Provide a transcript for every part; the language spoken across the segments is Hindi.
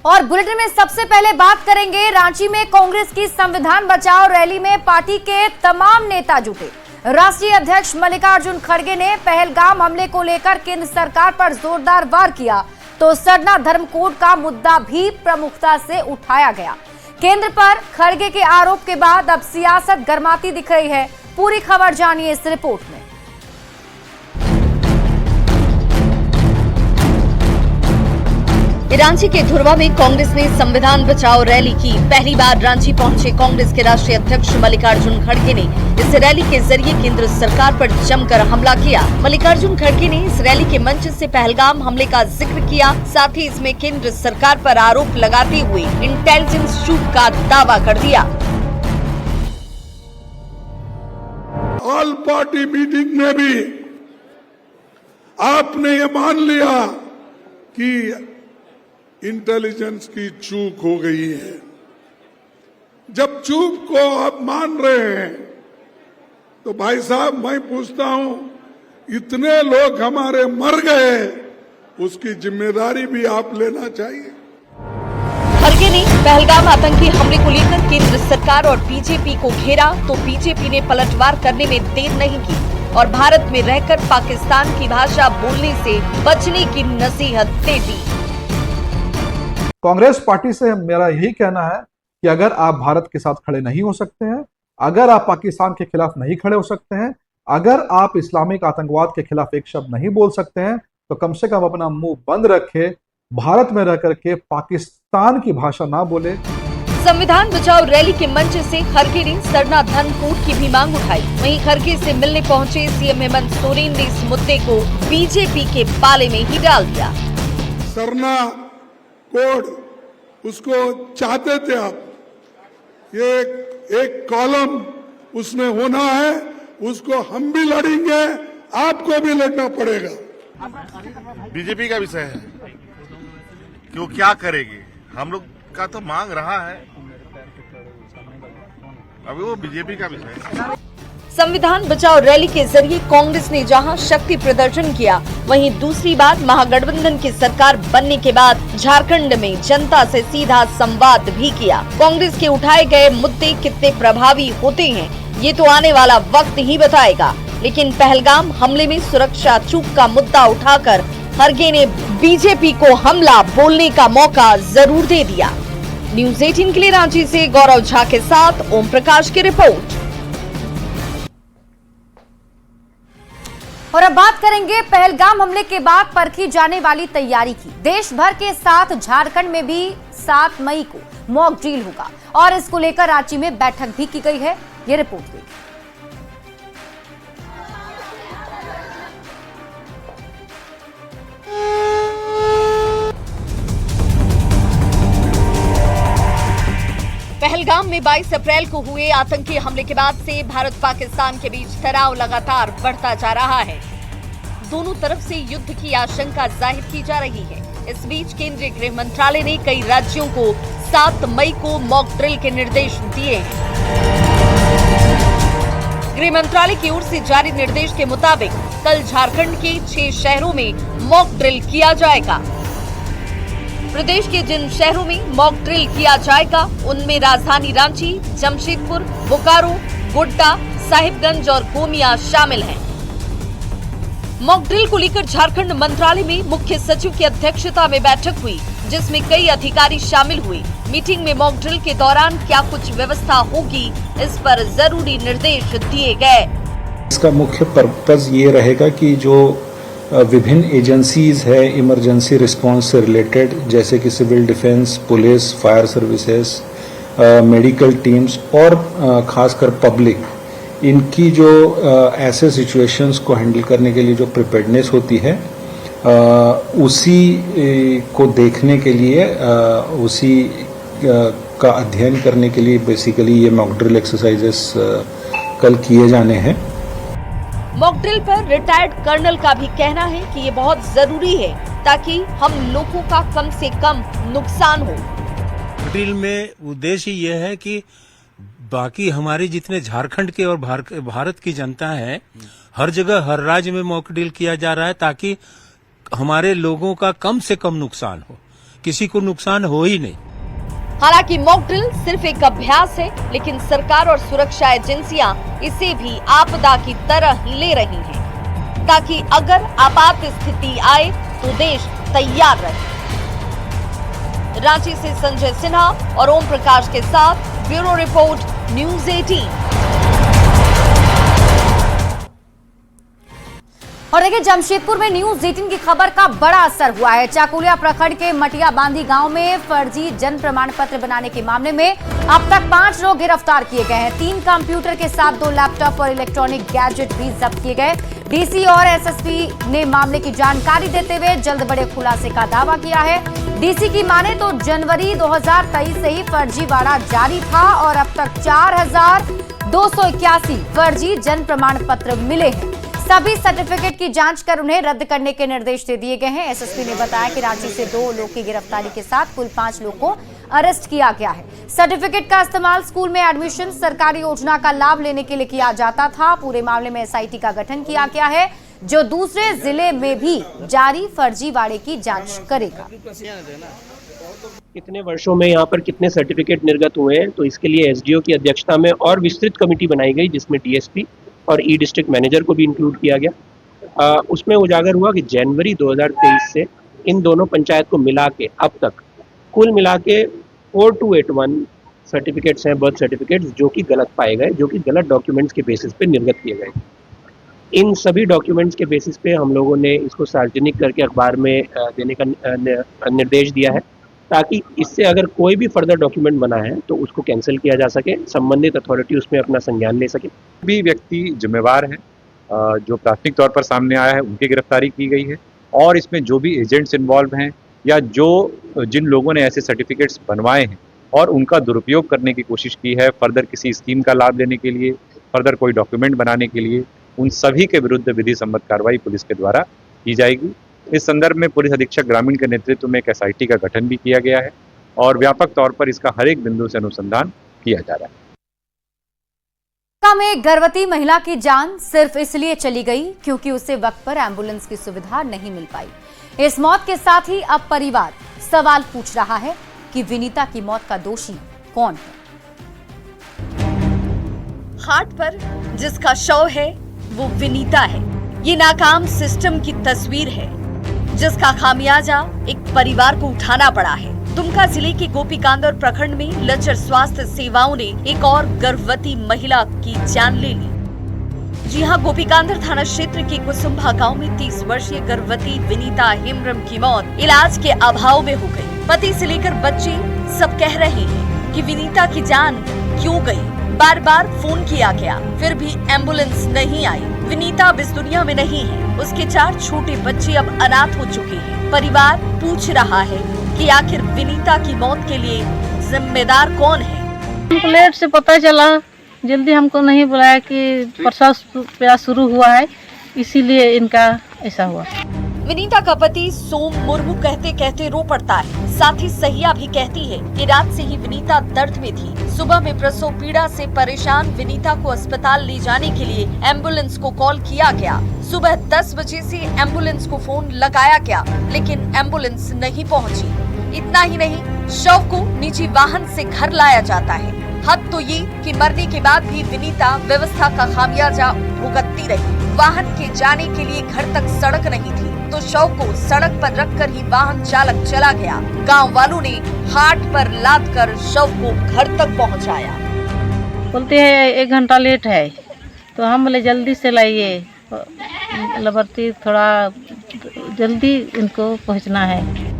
और बुलेटिन में सबसे पहले बात करेंगे रांची में कांग्रेस की संविधान बचाओ रैली में पार्टी के तमाम नेता जुटे। राष्ट्रीय अध्यक्ष मल्लिकार्जुन खड़गे ने पहलगाम हमले को लेकर केंद्र सरकार पर जोरदार वार किया, तो सरना धर्म कोड का मुद्दा भी प्रमुखता से उठाया गया। केंद्र पर खड़गे के आरोप के बाद अब सियासत गर्माती दिख रही है। पूरी खबर जानिए इस रिपोर्ट में। रांची के धुरवा में कांग्रेस ने संविधान बचाओ रैली की। पहली बार रांची पहुंचे कांग्रेस के राष्ट्रीय अध्यक्ष मल्लिकार्जुन खड़गे ने इस रैली के जरिए केंद्र सरकार पर जमकर हमला किया। मल्लिकार्जुन खड़गे ने इस रैली के मंच से पहलगाम हमले का जिक्र किया, साथ ही इसमें केंद्र सरकार पर आरोप लगाते हुए इंटेलिजेंस शूट का दावा कर दिया। ऑल पार्टी मीटिंग में भी आपने ये मान लिया कि इंटेलिजेंस की चूक हो गई है। जब चूक को आप मान रहे हैं तो भाई साहब मैं पूछता हूं, इतने लोग हमारे मर गए, उसकी जिम्मेदारी भी आप लेना चाहिए। खड़गे ने पहलगाम आतंकी हमले को लेकर केंद्र सरकार और बीजेपी को घेरा, तो बीजेपी ने पलटवार करने में देर नहीं की और भारत में रहकर पाकिस्तान की भाषा बोलने से बचने की नसीहत दे दी। कांग्रेस पार्टी से मेरा यही कहना है कि अगर आप भारत के साथ खड़े नहीं हो सकते हैं, अगर आप पाकिस्तान के खिलाफ नहीं खड़े हो सकते हैं, अगर आप इस्लामिक आतंकवाद के खिलाफ एक शब्द नहीं बोल सकते हैं, तो कम से कम अपना मुंह बंद रखे, भारत में रह करके पाकिस्तान की भाषा ना बोले। संविधान बचाओ रैली के मंच से खड़गे ने सरना धर्म कोड की भी मांग उठाई। वहीं खड़गे से मिलने पहुंचे सीएम हेमंत सोरेन ने इस मुद्दे को बीजेपी के पाले में ही डाल दिया। सरना कोड उसको चाहते थे आप, ये एक कॉलम उसमें होना है, उसको हम भी लड़ेंगे, आपको भी लड़ना पड़ेगा। बीजेपी का विषय है कि वो क्या करेगी, हम लोग का तो मांग रहा है, अभी वो बीजेपी का विषय है। संविधान बचाओ रैली के जरिए कांग्रेस ने जहां शक्ति प्रदर्शन किया, वहीं दूसरी बात महागठबंधन की सरकार बनने के बाद झारखंड में जनता से सीधा संवाद भी किया। कांग्रेस के उठाए गए मुद्दे कितने प्रभावी होते हैं, ये तो आने वाला वक्त ही बताएगा। लेकिन पहलगाम हमले में सुरक्षा चूक का मुद्दा उठाकर खड़गे ने बीजेपी को हमला बोलने का मौका जरूर दे दिया। न्यूज़ 18 के लिए रांची से गौरव झा के साथ ओम प्रकाश की रिपोर्ट। और अब बात करेंगे पहलगाम हमले के बाद परखी जाने वाली तैयारी की। देश भर के साथ झारखंड में भी 7 मई को मॉक ड्रिल होगा और इसको लेकर रांची में बैठक भी की गई है। ये रिपोर्ट देखिए। पहलगाम में 22 अप्रैल को हुए आतंकी हमले के बाद से भारत पाकिस्तान के बीच तनाव लगातार बढ़ता जा रहा है। दोनों तरफ से युद्ध की आशंका जाहिर की जा रही है। इस बीच केंद्रीय गृह मंत्रालय ने कई राज्यों को 7 मई को मॉक ड्रिल के निर्देश दिए हैं। गृह मंत्रालय की ओर से जारी निर्देश के मुताबिक कल झारखंड के 6 शहरों में मॉक ड्रिल किया जाएगा। प्रदेश के जिन शहरों में मॉक ड्रिल किया जाएगा उनमें राजधानी रांची, जमशेदपुर, बोकारो, गोड्डा, साहिबगंज और गोमिया शामिल हैं। मॉक ड्रिल को लेकर झारखंड मंत्रालय में मुख्य सचिव की अध्यक्षता में बैठक हुई, जिसमें कई अधिकारी शामिल हुए। मीटिंग में मॉक ड्रिल के दौरान क्या कुछ व्यवस्था होगी, इस पर जरूरी निर्देश दिए गए। इसका मुख्य पर्पस ये रहेगा कि जो विभिन्न एजेंसीज है इमरजेंसी रिस्पांस से रिलेटेड, जैसे कि civil defence, police, fire services, medical teams और खासकर पब्लिक, इनकी जो ऐसे सिचुएशंस को हैंडल करने के लिए जो प्रिपेयर्डनेस होती है, उसी को देखने के लिए, उसी का अध्ययन करने के लिए बेसिकली ये मॉक ड्रिल एक्सरसाइजेस कल किए जाने हैं। मॉक ड्रिल पर रिटायर्ड कर्नल का भी कहना है कि ये बहुत जरूरी है ताकि हम लोगों का कम से कम नुकसान हो। ड्रिल में उद्देश्य ये है कि बाकी हमारे जितने झारखंड के और भारत की जनता है, हर जगह हर राज्य में मॉक ड्रिल किया जा रहा है ताकि हमारे लोगों का कम से कम नुकसान हो। किसी को नुकसान हो ही नहीं। हालांकि मॉक ड्रिल सिर्फ एक अभ्यास है, लेकिन सरकार और सुरक्षा एजेंसियां इसे भी आपदा की तरह ही ले रही हैं, ताकि अगर आपात स्थिति आए तो देश तैयार रहे। रांची से संजय सिन्हा और ओम प्रकाश के साथ ब्यूरो रिपोर्ट, न्यूज़ 18। और देखिए, जमशेदपुर में न्यूज़ 18 की खबर का बड़ा असर हुआ है। चाकुलिया प्रखंड के मटिया बांधी गांव में फर्जी जन्म प्रमाण पत्र बनाने के मामले में अब तक 5 लोग गिरफ्तार किए गए हैं। 3 कंप्यूटर के साथ 2 लैपटॉप और इलेक्ट्रॉनिक गैजेट भी जब्त किए गए। डीसी और एसएसपी ने मामले की जानकारी देते हुए जल्द बड़े खुलासे का दावा किया है। डीसी की माने तो जनवरी 2023 से ही फर्जीवाड़ा जारी था और अब तक 4281 फर्जी जन्म प्रमाण पत्र मिले हैं। सभी सर्टिफिकेट की जांच कर उन्हें रद्द करने के निर्देश दे दिए गए हैं। एसएसपी ने बताया कि रांची से 2 लोग की गिरफ्तारी के साथ कुल 5 लोग को अरेस्ट किया गया है। सर्टिफिकेट का इस्तेमाल स्कूल में एडमिशन, सरकारी योजना का लाभ लेने के लिए किया जाता था। पूरे मामले में एसआईटी का गठन किया गया है, जो दूसरे जिले में भी जारी फर्जीवाड़े की जांच करेगा। कितने वर्षों में यहाँ पर कितने सर्टिफिकेट निर्गत हुए हैं, तो इसके लिए एसडीओ की अध्यक्षता में और विस्तृत कमेटी बनाई गई, जिसमें डीएसपी और ई डिस्ट्रिक्ट मैनेजर को भी इंक्लूड किया गया। उसमें उजागर हुआ कि जनवरी 2023 से इन दोनों पंचायत को मिला के अब तक कुल मिला के 4281 सर्टिफिकेट्स हैं, बर्थ सर्टिफिकेट्स, जो कि गलत पाए गए, जो कि गलत डॉक्यूमेंट्स के बेसिस पे निर्गत किए गए। इन सभी डॉक्यूमेंट्स के बेसिस पे हम लोगों ने इसको सार्वजनिक करके अखबार में देने का निर्देश दिया है, ताकि इससे अगर कोई भी फर्दर डॉक्यूमेंट बना है तो उसको कैंसिल किया जा सके, संबंधित अथॉरिटी उसमें अपना संज्ञान ले सके। भी व्यक्ति जिम्मेवार हैं जो प्राथमिक तौर पर सामने आया है, उनकी गिरफ्तारी की गई है और इसमें जो भी एजेंट्स इन्वॉल्व हैं या जिन लोगों ने ऐसे सर्टिफिकेट्स बनवाए हैं और उनका दुरुपयोग करने की कोशिश की है फर्दर किसी स्कीम का लाभ लेने के लिए, फर्दर कोई डॉक्यूमेंट बनाने के लिए, उन सभी के विरुद्ध विधि सम्मत कार्रवाई पुलिस के द्वारा की जाएगी। इस संदर्भ में पुलिस अधीक्षक ग्रामीण के नेतृत्व में एक एसआईटी का गठन भी किया गया है और व्यापक तौर पर इसका हर एक बिंदु से अनुसंधान किया जा रहा है। में गर्भवती महिला की जान सिर्फ इसलिए चली गई क्योंकि उसे वक्त पर एम्बुलेंस की सुविधा नहीं मिल पाई। इस मौत के साथ ही अब परिवार सवाल पूछ रहा है कि विनीता की मौत का दोषी कौन है। हाट पर जिसका शव है वो विनीता है। ये नाकाम सिस्टम की तस्वीर है, जिसका खामियाजा एक परिवार को उठाना पड़ा है। दुमका जिले के गोपीकांदर प्रखंड में लचर स्वास्थ्य सेवाओं ने एक और गर्भवती महिला की जान ले ली। जी हां, गोपीकांदर थाना क्षेत्र के कुसुम्भा गांव में 30 वर्षीय गर्भवती विनीता हेम्ब्रम की मौत इलाज के अभाव में हो गई। पति से लेकर बच्चे सब कह रहे हैं कि विनीता की जान क्यों गई। बार बार फोन किया गया, फिर भी एम्बुलेंस नहीं आई। विनीता अब इस दुनिया में नहीं है। उसके 4 छोटे बच्चे अब अनाथ हो चुके हैं। परिवार पूछ रहा है कि आखिर विनीता की मौत के लिए जिम्मेदार कौन है। हमको लेट से पता चला, जल्दी हमको नहीं बुलाया कि प्रसव शुरू हुआ है, इसीलिए इनका ऐसा हुआ। विनीता का पति सोम मुर्मू कहते कहते रो पड़ता है। साथ ही सहिया भी कहती है कि रात से ही विनीता दर्द में थी। सुबह में प्रसव पीड़ा से परेशान विनीता को अस्पताल ले जाने के लिए एम्बुलेंस को कॉल किया गया। सुबह 10 बजे से एम्बुलेंस को फोन लगाया गया, लेकिन एम्बुलेंस नहीं पहुंची। इतना ही नहीं, शव को निजी वाहन से घर लाया जाता है। हद तो ये कि मरने के बाद भी विनीता व्यवस्था का खामियाजा भुगतती रही। वाहन के जाने के लिए घर तक सड़क नहीं थी, तो शव को सड़क पर रखकर ही वाहन चालक चला गया। गांव वालों ने हाट पर लादकर शव को घर तक पहुंचाया। बोलते हैं 1 घंटा लेट है, तो हम बोले जल्दी से लाइए, लाभार्थी थोड़ा जल्दी इनको पहुंचना है।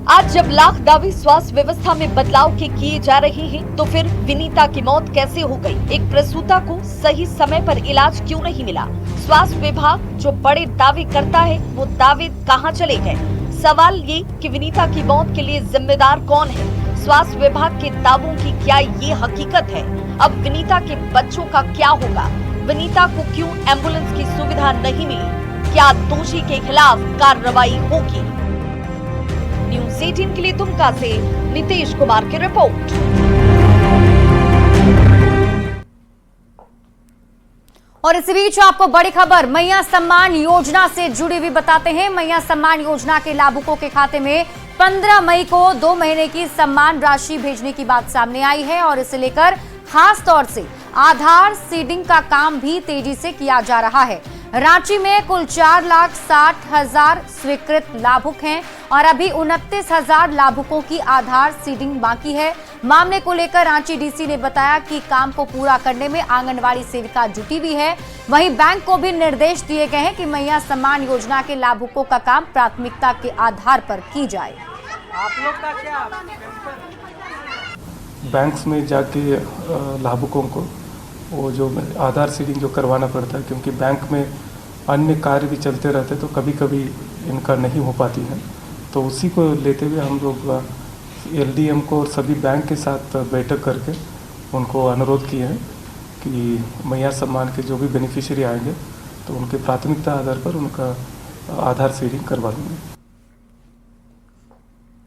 आज जब लाख दावे स्वास्थ्य व्यवस्था में बदलाव के किए जा रहे हैं, तो फिर विनीता की मौत कैसे हो गई? एक प्रसूता को सही समय पर इलाज क्यों नहीं मिला? स्वास्थ्य विभाग जो बड़े दावे करता है, वो दावे कहां चले गए? सवाल ये कि विनीता की मौत के लिए जिम्मेदार कौन है? स्वास्थ्य विभाग के दावों की क्या ये हकीकत है? अब विनीता के बच्चों का क्या होगा? विनीता को क्यों एम्बुलेंस की सुविधा नहीं मिली? क्या दोषी के खिलाफ कार्रवाई होगी? न्यूज़ 18 के लिए दुमका से नितेश कुमार की रिपोर्ट। और इसी बीच आपको बड़ी खबर मैया सम्मान योजना से जुड़ी हुई बताते हैं। मैया सम्मान योजना के लाभुकों के खाते में 15 मई को 2 महीने की सम्मान राशि भेजने की बात सामने आई है और इसे लेकर खास तौर से आधार सीडिंग का काम भी तेजी से किया जा रहा है। रांची में कुल 4,60,000 स्वीकृत लाभुक हैं और अभी 29,000 लाभुकों की आधार सीडिंग बाकी है। मामले को लेकर रांची डीसी ने बताया कि काम को पूरा करने में आंगनवाड़ी सेविका जुटी हुई है। वहीं बैंक को भी निर्देश दिए गए हैं कि मैया सम्मान योजना के लाभुकों का काम प्राथमिकता के आधार पर की जाए। आप लोग का क्या बैंक्स में जाके लाभुकों को वो जो आधार सीडिंग जो करवाना पड़ता है, क्योंकि बैंक में अन्य कार्य भी चलते रहते तो कभी कभी इनका नहीं हो पाती है। तो उसी को लेते हुए हम लोग एलडीएम को और सभी बैंक के साथ बैठक करके उनको अनुरोध किए हैं कि मैया सम्मान के जो भी बेनिफिशियरी आएंगे तो उनके प्राथमिकता आधार पर उनका आधार सीडिंग करवा देंगे।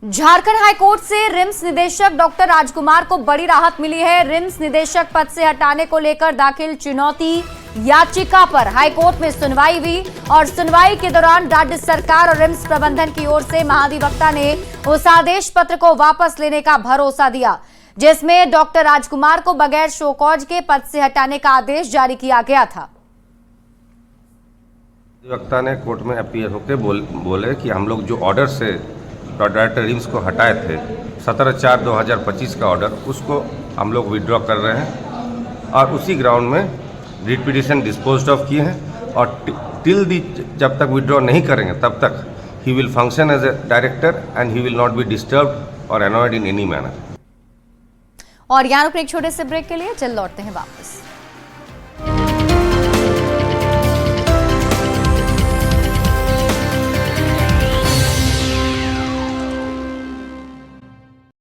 झारखंड हाईकोर्ट से रिम्स निदेशक डॉक्टर राजकुमार को बड़ी राहत मिली है। रिम्स निदेशक पद से हटाने को लेकर दाखिल चुनौती याचिका पर हाईकोर्ट में सुनवाई हुई और सुनवाई के दौरान राज्य सरकार और रिम्स प्रबंधन की ओर से महाधिवक्ता ने उस आदेश पत्र को वापस लेने का भरोसा दिया जिसमें डॉक्टर राजकुमार को बगैर शोकॉज के पद से हटाने का आदेश जारी किया गया था। अधिवक्ता ने कोर्ट में अपील होकर बोले कि हम लोग जो ऑर्डर से डायरेक्टर रिम्स को हटाए थे 17/4/2025 का ऑर्डर, उसको हम लोग विड्रॉ कर रहे हैं और उसी ग्राउंड में रिट पिटिशन डिस्पोज्ड ऑफ किए हैं और टिल दी जब तक विड्रॉ नहीं करेंगे तब तक he will function as a director and he will not be disturbed और अनॉयड इन एनी मैनर। और यहाँ रुकने एक छोटे से ब्रेक के लिए जल्द लौटते हैं वापस।